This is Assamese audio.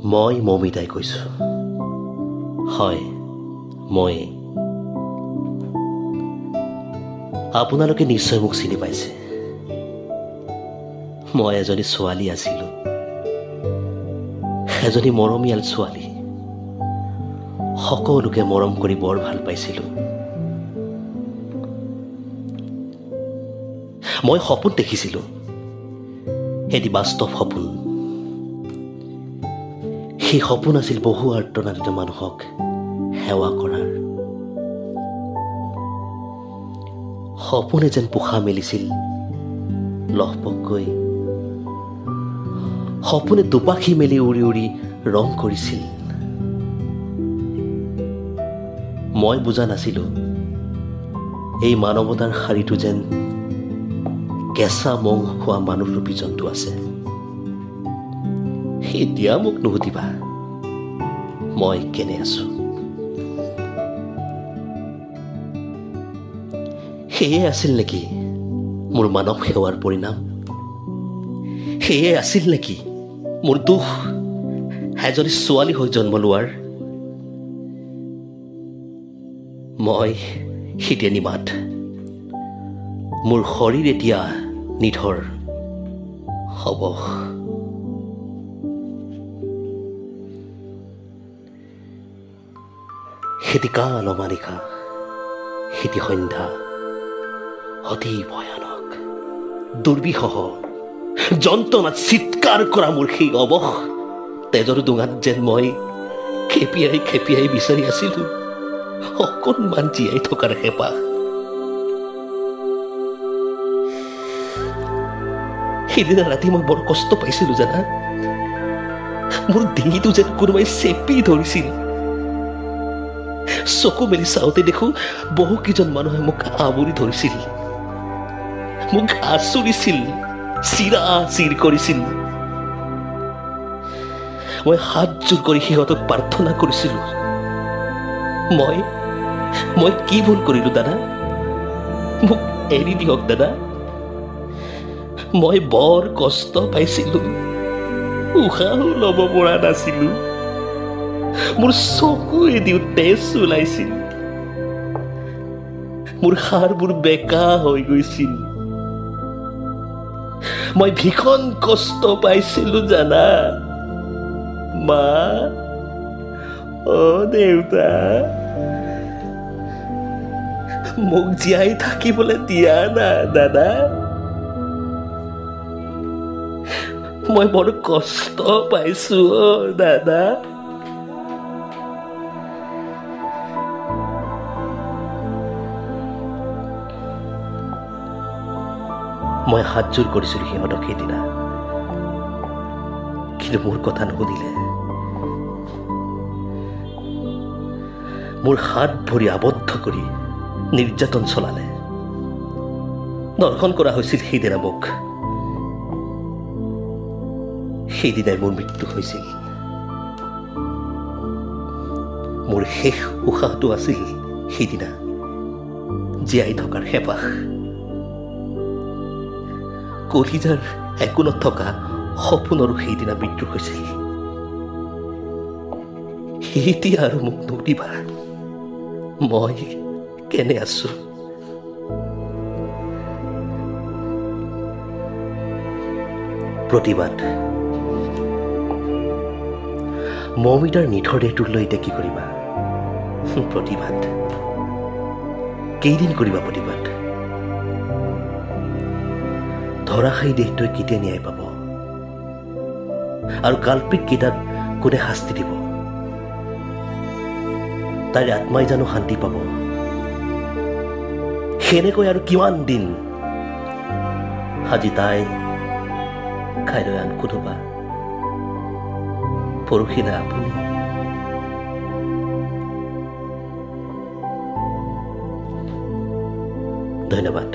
মই মমিতাই কৈছোঁ। হয়, মই। আপোনালোকে নিশ্চয় মোক চিনি পাইছে। মই এজনী ছোৱালী আছিলোঁ, এজনী মৰমীয়াল ছোৱালী। সকলোকে মৰম কৰি বৰ ভাল পাইছিলোঁ। মই সপোন দেখিছিলোঁ, এটি বাস্তৱ সপোন। সেই সপোন আছিল বহু আৰ্তনাদিত মানুহক সেৱা কৰাৰ। সপোনে যেন পোখা মেলিছিল লহপহকৈ, সপোনে দুপাখি মেলি উৰি উৰি ৰং কৰিছিল। মই বুজা নাছিলোঁ এই মানৱতাৰ শাৰীটো যেন কেঁচা মং খোৱা মানুহৰূপী জন্তু আছে। এতিয়া মোক নুসুধিবা মই কেনে আছো। সেয়ে আছিল নেকি মোৰ মানৱ সেৱাৰ পৰিণাম? সেয়ে আছিল নেকি মোৰ দুখ এজনী ছোৱালী হৈ জন্ম লোৱাৰ? মই সিতে নিমাত, মোৰ শৰীৰ এতিয়া নিধৰ হ'ব। সেটি কাল অমানিশা, সেটি সন্ধ্যা অতি ভয়ানক, দুৰ্বিষহ যন্ত্ৰণাত চিৎকাৰ কৰা মোৰ সেই অৱস তেজৰ ডোঙাত যেন মই খেপিয়াই খেপিয়াই বিচাৰি আছিলো অকণমান জীয়াই থকাৰ হেঁপাহ। সিদিনা ৰাতি মই বৰ কষ্ট পাইছিলো জানা। মোৰ ডিঙিটো যেন কোনোবাই চেপি ধৰিছিল। চকু মেলি চাওঁতে দেখো বহুকেইজন মানুহে মোক আৱৰি ধৰিছিল, মোক আঁচুৰিছিল, চিৰা চিৰ কৰিছিল। মই হাতযোৰ কৰি সিহঁতক প্ৰাৰ্থনা কৰিছিলো, মই কি ভুল কৰিলো দাদা? মোক এৰি দিয়ক দাদা। মই বৰ কষ্ট পাইছিলো, উশাহো ল'ব পৰা নাছিলো। মোৰ চকুৱেদিও তেজ ওলাইছিল, মোৰ হাড়বোৰ বেকা হৈ গৈছিল। মই ভীষণ কষ্ট পাইছিলো জানা। মা, অ' দেউতা, মোক জীয়াই থাকিবলৈ দিয়া না দাদা। মই বৰ কষ্ট পাইছো অ' দাদা। মই হাতযোৰ কৰিছিলো সিহঁতক সেইদিনা, কিন্তু মোৰ কথা নুশুনিলে। মোৰ হাত ভৰি আবদ্ধ কৰি নিৰ্যাতন চলালে। দৰ্শন কৰা হৈছিল সেইদিনা মোক। সেইদিনাই মোৰ মৃত্যু হৈছিল। মোৰ শেষ উশাহটো আছিল সেইদিনা জীয়াই থকাৰ হেঁপাহ। কলিজাৰ একো নথকা সপোনৰো সেইদিনা মৃত্যু হৈছিল। এতিয়া আৰু মোক নুসুধিবা মই কেনে আছো। প্ৰতিবাদ। মমিতাৰ নিথৰ দেহটোলৈ এতিয়া কি কৰিবা? প্ৰতিবাদ। কেইদিন কৰিবা প্ৰতিবাদ? ধৰাশায়ী দেহটোৱে কেতিয়া ন্যায় পাব? আৰু কাল্পিক কেইটাক কোনে শাস্তি দিব? তাইৰ আত্মাই জানো শান্তি পাব? সেনেকৈ আৰু কিমান দিন? আজি তাই, কাইলৈ আন কোনোবা, পৰহিলৈ আপুনি। ধন্যবাদ।